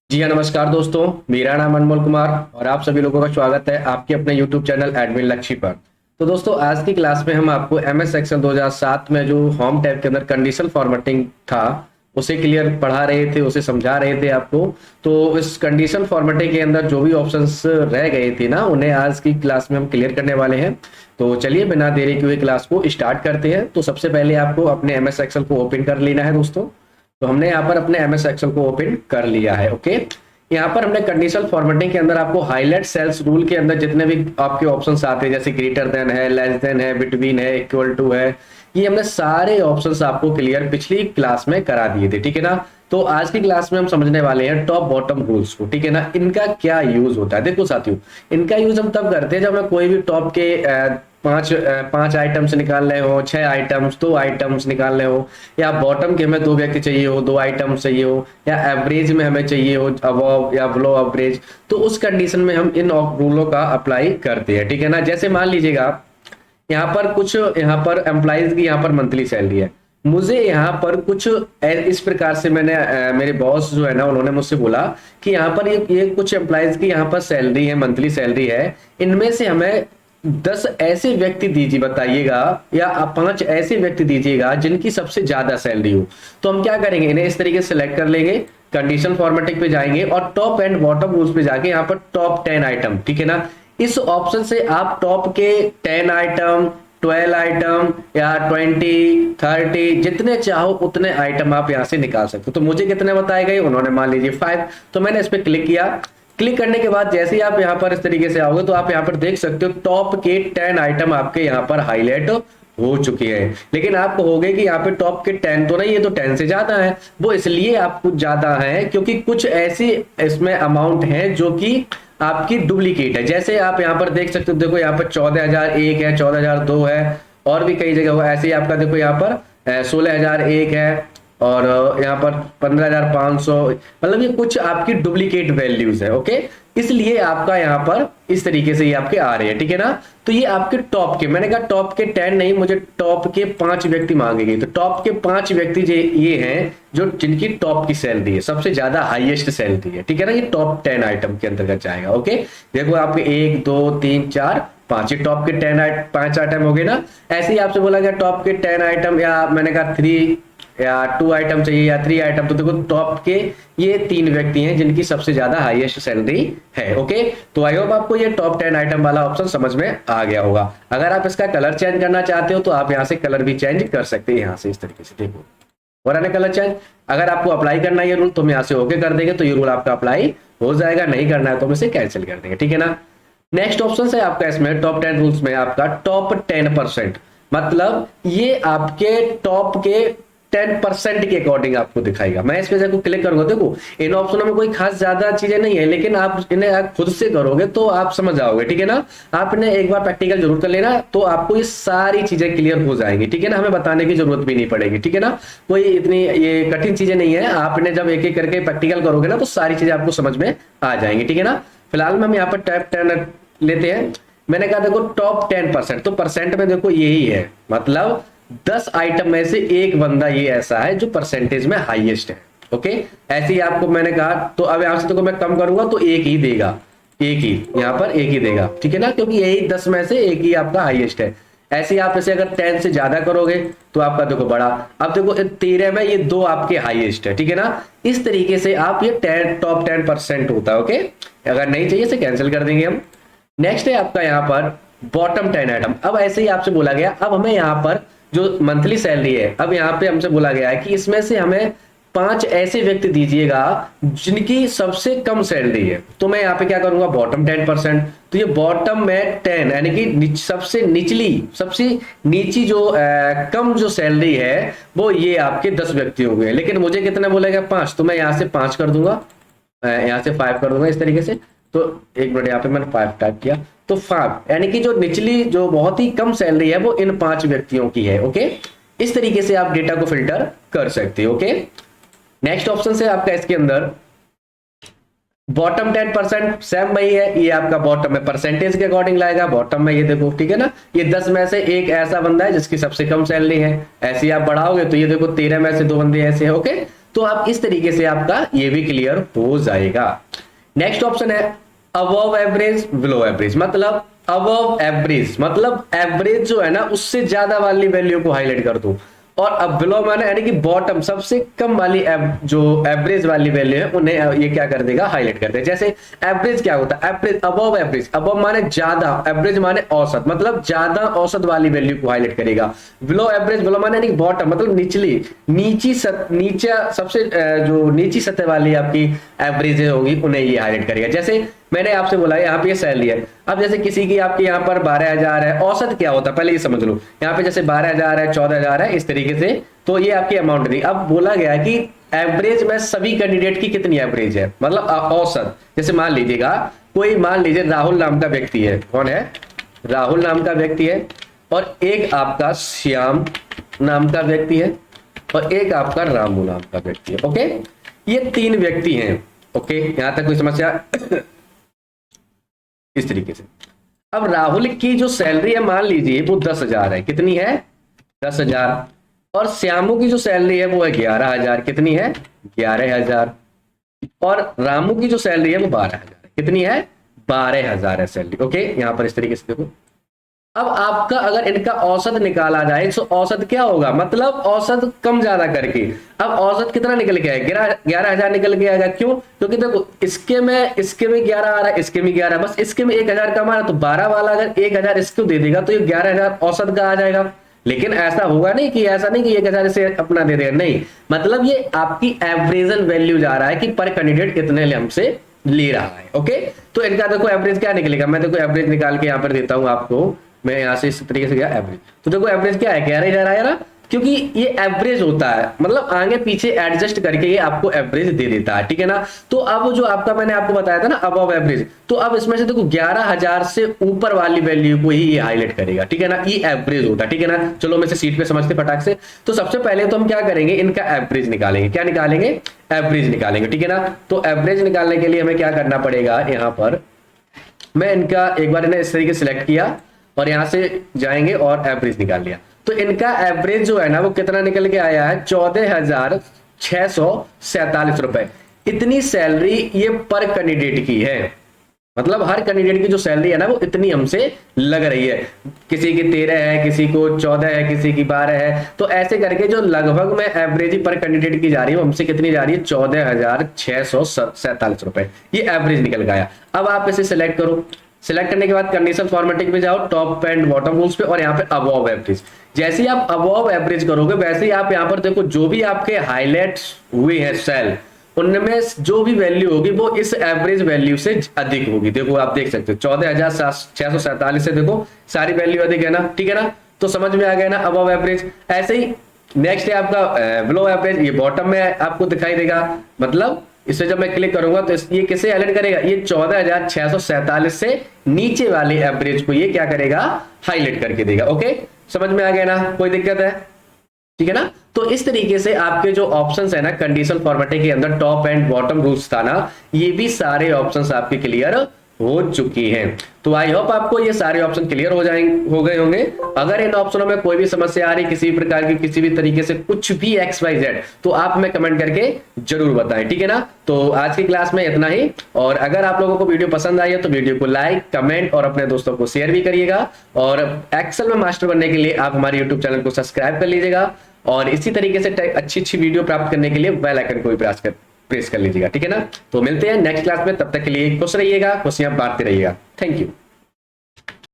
जी हाँ, नमस्कार दोस्तों। मेरा नाम अनमोल कुमार और आप सभी लोगों का स्वागत है आपके अपने YouTube चैनल एडमिन लक्ष्य पर। तो दोस्तों, आज की क्लास में हम आपको MS एक्सेल 2007 में जो होम टैब के अंदर कंडीशनल फॉर्मेटिंग था उसे क्लियर पढ़ा रहे थे, उसे समझा रहे थे आपको। तो इस कंडीशनल फॉर्मेटिंग के अंदर जो भी ऑप्शंस रह गए थे ना, उन्हें आज की क्लास में हम क्लियर करने वाले हैं। तो चलिए बिना देरी किए क्लास को स्टार्ट करते हैं। तो सबसे पहले आपको अपने MS एक्सेल को ओपन कर लेना है दोस्तों। तो हमने यहाँ पर अपने MS एक्सेल को ओपन कर लिया है। ओके, यहाँ पर हमने कंडीशनल फॉर्मेटिंग के अंदर आपको हाईलाइट सेल्स रूल के अंदर जितने भी आपके ऑप्शंस आते हैं, जैसे ग्रेटर देन है, लेस देन है, बिटवीन है, इक्वल टू है, ये हमने सारे ऑप्शंस आपको क्लियर पिछली क्लास में करा दिए थे। ठीक है ना। तो आज की क्लास में हम समझने वाले हैं टॉप बॉटम रूल्स को। ठीक है ना, इनका क्या यूज होता है। देखो साथियों, इनका यूज हम तब करते हैं जब हमें कोई भी टॉप के पांच आइटम्स निकालने हो, 6 आइटम्स, 2 आइटम्स निकालने हो, या बॉटम के हमें 2 व्यक्ति चाहिए हो, 2 आइटम्स चाहिए हो, या एवरेज में हमें चाहिए हो, अबव या बिलो एवरेज। तो उस कंडीशन में हम इन रूलों का अप्लाई करते हैं। ठीक है ना। जैसे मान लीजिएगा यहाँ पर एम्प्लॉइज की यहाँ पर मंथली सैलरी है। मुझे यहाँ पर कुछ इस प्रकार से मैंने मेरे बॉस जो है ना, उन्होंने मुझसे बोला कि यहाँ पर ये कुछ एम्प्लॉइज की यहाँ पर सैलरी है, मंथली सैलरी है। इनमें से हमें 10 ऐसे व्यक्ति दीजिए, बताइएगा, या आप 5 ऐसे व्यक्ति दीजिएगा जिनकी सबसे ज्यादा सैलरी हो। तो हम क्या करेंगे, इन्हें इस तरीके से सिलेक्ट कर लेंगे, कंडीशन फॉर्मेटिंग पे जाएंगे और टॉप एंड बॉटम रूल्स पे जाके यहाँ पर टॉप 10 आइटम, ठीक है ना, इस ऑप्शन से आप टॉप के 10 आइटम, 12 आइटम या 20, 30 जितने चाहो उतने आइटम आप यहां से निकाल सकते हो। तो मुझे कितने बताए गए, उन्होंने मान लीजिए 5। तो मैंने इस पर क्लिक किया। क्लिक करने के बाद जैसे ही आप यहाँ पर इस तरीके से आओगे तो आप यहाँ पर देख सकते हो टॉप के 10 आइटम आपके यहाँ पर हाईलाइट हो चुके हैं। लेकिन आप कहोगे कि यहाँ पे टॉप के 10 तो नहीं, ये तो 10 से ज्यादा है। वो इसलिए आप कुछ ज्यादा है क्योंकि कुछ ऐसी इसमें अमाउंट है जो कि आपकी डुप्लीकेट है। जैसे आप यहाँ पर देख सकते हो, देखो यहाँ पर 14,001 है, 14,002 है, और भी कई जगह हुआ ऐसे ही आपका। देखो यहाँ पर 16,001 है और यहाँ पर 15,500, मतलब ये कुछ आपकी डुप्लीकेट वैल्यूज है। ओके, इसलिए आपका यहाँ पर इस तरीके से ये आपके आ रहे हैं। ठीक है ना। तो ये आपके टॉप के, मैंने कहा टॉप के 10 नहीं, मुझे टॉप के 5 व्यक्ति मांगेंगे। तो टॉप के 5 व्यक्ति ये हैं जो जिनकी टॉप की सैलरी है, सबसे ज्यादा हाईएस्ट सैलरी है। ठीक है ना, ये टॉप 10 आइटम के अंतर्गत जाएगा। ओके, देखो आपके 1 2 3 4 5, ये टॉप के 5 आइटम हो गए ना। ऐसे ही आपसे बोला गया टॉप के 10 आइटम, या मैंने कहा 3 या 2 आइटम चाहिए या 3 आइटम। तो देखो टॉप के ये 3 व्यक्ति हैं जिनकी सबसे ज्यादा हाईएस्ट सैलरी है। ओके, तो आई होप आपको ये टॉप 10 आइटम वाला ऑप्शन समझ में आ गया होगा। अगर आप इसका कलर चेंज करना चाहते हो तो आप यहाँ से कलर भी चेंज कर सकते हैं, यहाँ से इस तरीके से। देखो और आने कलर चेंज, अगर आपको अप्लाई करना है ये रूल तो हम यहाँ से ओके कर देंगे, तो ये रूल आपका अप्लाई हो जाएगा। नहीं करना है तो हम इसे कैंसिल कर देंगे। ठीक है ना। नेक्स्ट ऑप्शन है आपका इसमें टॉप 10 रूल्स में आपका टॉप 10%, मतलब ये आपके टॉप के 10% के अकॉर्डिंग आपको दिखाएगा। मैं इस पे जब क्लिक करूंगा, देखो इन ऑप्शनों में कोई खास ज्यादा चीजें नहीं है, लेकिन आप इन्हें आप खुद से करोगे तो आप समझ जाओगे। ठीक है ना। आप इन्हें एक बार प्रैक्टिकल जरूर कर लेना, तो आपको ये सारी चीजें क्लियर हो जाएंगी। ठीक है ना, हमें बताने की जरूरत भी नहीं पड़ेगी। ठीक है ना, कोई इतनी ये कठिन चीजें नहीं है। आप इन्हें जब एक एक करके प्रैक्टिकल करोगे ना तो सारी चीजें आपको समझ में आ जाएंगी। ठीक है ना। फिलहाल में हम यहाँ पर टॉप 10 लेते हैं। मैंने कहा देखो टॉप 10%, तो परसेंट में देखो यही है, मतलब 10 आइटम में से एक बंदा ये ऐसा है जो परसेंटेज में हाईएस्ट है। ओके, ऐसे ही आपको मैंने कहा। तो अब यहां से देखो मैं कम करूंगा तो एक ही देगा, एक ही यहाँ पर एक ही देगा। ठीक है ना, क्योंकि यही 10 में से एक ही आपका हाईएस्ट है। ऐसे ही आप इसे अगर 10 से ज्यादा करोगे तो आपका देखो बड़ा। अब देखो 13 में ये 2 आपके हाईएस्ट है। ठीक है ना, इस तरीके से आप ये टॉप 10% होता है। ओके, अगर नहीं चाहिए इसे कैंसिल कर देंगे हम। नेक्स्ट है आपका यहाँ पर बॉटम 10 आइटम। अब ऐसे ही आपसे बोला गया, अब हमें यहाँ पर जो मंथली सैलरी है, अब यहाँ पे हमसे बोला गया है कि इसमें से हमें 5 ऐसे व्यक्ति दीजिएगा जिनकी सबसे कम सैलरी है। तो मैं यहाँ पे क्या करूंगा, बॉटम 10%। तो ये बॉटम में 10 यानी कि सबसे सबसे नीची जो कम जो सैलरी है वो ये आपके 10 व्यक्ति हो गए। लेकिन मुझे कितना बोलेगा, 5, तो मैं यहाँ से 5 कर दूंगा, यहाँ से 5 कर दूंगा इस तरीके से। तो एक मिनट, यहाँ पे मैंने 5 टाइप किया, तो 5 यानी कि जो निचली जो बहुत ही कम सैलरी है वो इन 5 व्यक्तियों की है। ओके, इस तरीके से आप डेटा को फिल्टर कर सकते हो। ओके, नेक्स्ट ऑप्शन है आपका इसके अंदर बॉटम 10%, सेम वही है। ये आपका बॉटम में परसेंटेज के अकॉर्डिंग लाएगा। बॉटम में ये देखो, ठीक है ना, ये 10 में से एक ऐसा बंदा है जिसकी सबसे कम सैलरी है। ऐसे ही आप बढ़ाओगे तो ये देखो 13 में से 2 बंदे ऐसे हैं। ओके, तो आप इस तरीके से आपका ये भी क्लियर हो जाएगा। नेक्स्ट ऑप्शन है अबव एवरेज बिलो एवरेज। मतलब अबव एवरेज मतलब एवरेज जो है ना उससे ज्यादा वाली वैल्यू को हाईलाइट कर दो, और अब बिलो माने यानी कि बॉटम सबसे कम वाली जो एवरेज वाली वैल्यू है उन्हें ये क्या कर देगा, हाईलाइट कर देगा। जैसे एवरेज क्या होता है, एवरेज अबव एवरेज, अबव माने ज्यादा, एवरेज माने औसत, मतलब ज्यादा औसत वाली वैल्यू को हाईलाइट करेगा। बिलो एवरेज, बिलो माने यानी कि बॉटम मतलब निचली नीचे सबसे जो नीची सतह वाली आपकी एवरेज होगी उन्हें ये हाईलाइट करेगा। जैसे मैंने आपसे बोला यहाँ पे ये सैलरी है, अब जैसे किसी की आपके यहाँ पर 12,000 है, औसत क्या होता है पहले ये समझ लो। यहाँ पे जैसे 12,000 है, 14,000 है, इस तरीके से, तो ये आपकी अमाउंट थी। अब बोला गया कि एवरेज में सभी कैंडिडेट की कितनी एवरेज है, मतलब औसत। जैसे मान लीजिएगा कोई, मान लीजिए राहुल नाम का व्यक्ति है, कौन है, राहुल नाम का व्यक्ति है, और एक आपका श्याम नाम का व्यक्ति है, और एक आपका रामू नाम का व्यक्ति है। ओके, ये 3 व्यक्ति हैं। ओके, यहां तक कोई समस्या इस तरीके से। अब राहुल की जो सैलरी है मान लीजिए वो 10,000 है, कितनी है, 10,000, और श्यामू की जो सैलरी है वो है 11,000, कितनी है, 11,000, और रामू की जो सैलरी है वो 12,000 है, कितनी है, 12,000 है सैलरी। ओके, यहां पर इस तरीके से देखो। अब आपका अगर इनका औसत निकाला जाए तो औसत क्या होगा, मतलब औसत कम ज्यादा करके। अब औसत कितना निकल के आएगा, 11,000 निकल के आएगा। क्यों, क्योंकि देखो इसके में 11 आ रहा है, इसके में 11, बस इसके में 1,000 कम आ रहा है, तो 12 वाला अगर 1,000 इसको दे देगा तो ये 11,000 औसत का आ जाएगा। लेकिन ऐसा होगा नहीं कि 1,000 से अपना दे देगा, नहीं, मतलब ये आपकी एवरेजन वैल्यू जा रहा है कि पर कैंडिडेट कितने हमसे ले रहा है। ओके, तो इनका देखो एवरेज क्या निकलेगा, मैं देखो एवरेज निकाल के यहाँ पर देता हूँ आपको, मैं यहां से इस तरीके से गया एवरेज, तो देखो एवरेज क्या है, 11,000 आया ना, क्योंकि ये एवरेज होता है, मतलब आगे पीछे एडजस्ट करके ये आपको एवरेज दे देता है, ठीक है ना। तो अब जो आपका मैंने आपको बताया था ना अबव एवरेज, तो अब इसमें से देखो 11,000 से ऊपर वाली वैल्यू को ही ये हाईलाइट करेगा, ठीक है ना, ये एवरेज होता है, ठीक है ना। चलो मैं इसे सीट पे समझते फटाक से। तो सबसे पहले तो हम क्या करेंगे, इनका एवरेज निकालेंगे, क्या निकालेंगे, एवरेज निकालेंगे, ठीक है ना। तो एवरेज निकालने के लिए हमें क्या करना पड़ेगा, यहाँ पर मैं इनका एक बार इन्हें इस तरीके सिलेक्ट किया और यहां से जाएंगे और एवरेज निकाल लिया। तो इनका एवरेज जो है ना वो कितना निकल के आया है, 14,647 रुपए। इतनी सैलरी ये पर कैंडिडेट की है, मतलब हर कैंडिडेट की जो सैलरी है ना वो इतनी हमसे लग रही है। किसी की 13 है, किसी को 14 है, किसी की 12 है, तो ऐसे करके जो लगभग में एवरेज ही पर कैंडिडेट की जा रही है वो हमसे कितनी जा रही है, 14,647 रुपए, ये एवरेज निकल गया। अब आप इसे सिलेक्ट करो, सिलेक्ट करने के बाद कंडीशन फॉर्मेटिंग पे जाओ, टॉप एंड बॉटम रूल्स पे, और यहाँ पे अबव एवरेज। जैसे ही आप अबव एवरेज करोगे वैसे ही आप यहाँ पर देखो जो भी आपके हाईलाइट हुए हैं सेल, उनमें जो भी वैल्यू होगी वो इस एवरेज वैल्यू से अधिक होगी। देखो आप देख सकते हो 14,647 से देखो सारी वैल्यू अधिक है ना, ठीक है ना। तो समझ में आ गया ना अबव एवरेज। ऐसे ही नेक्स्ट है आपका बिलो एवरेज, ये बॉटम में आपको दिखाई देगा, मतलब इसे जब मैं क्लिक करूंगा तो ये किसे हाईलाइट करेगा, ये 14,647 से नीचे वाले एवरेज को ये क्या करेगा, हाईलाइट करके देगा। ओके, समझ में आ गया ना, कोई दिक्कत है, ठीक है ना। तो इस तरीके से आपके जो ऑप्शंस है ना कंडीशन फॉर्मेटिंग के अंदर टॉप एंड बॉटम रूल्स था ना, ये भी सारे ऑप्शंस आपके क्लियर हो चुकी हैं। तो आई होप आपको ये सारे ऑप्शन क्लियर हो गए होंगे। अगर इन ऑप्शनों में कोई भी समस्या आ रही किसी भी प्रकार की, किसी भी तरीके से कुछ भी XYZ, तो आप में कमेंट करके जरूर बताएं, ठीक है ना। तो आज की क्लास में इतना ही, और अगर आप लोगों को वीडियो पसंद आई है तो वीडियो को लाइक, कमेंट और अपने दोस्तों को शेयर भी करिएगा। और एक्सेल में मास्टर बनने के लिए आप हमारे यूट्यूब चैनल को सब्सक्राइब कर लीजिएगा, और इसी तरीके से अच्छी वीडियो प्राप्त करने के लिए बेल आइकन को भी प्रेस कर लीजिएगा, ठीक है ना। तो मिलते हैं नेक्स्ट क्लास में, तब तक के लिए खुश रहिएगा, खुशियां बांटते रहिएगा। Thank you.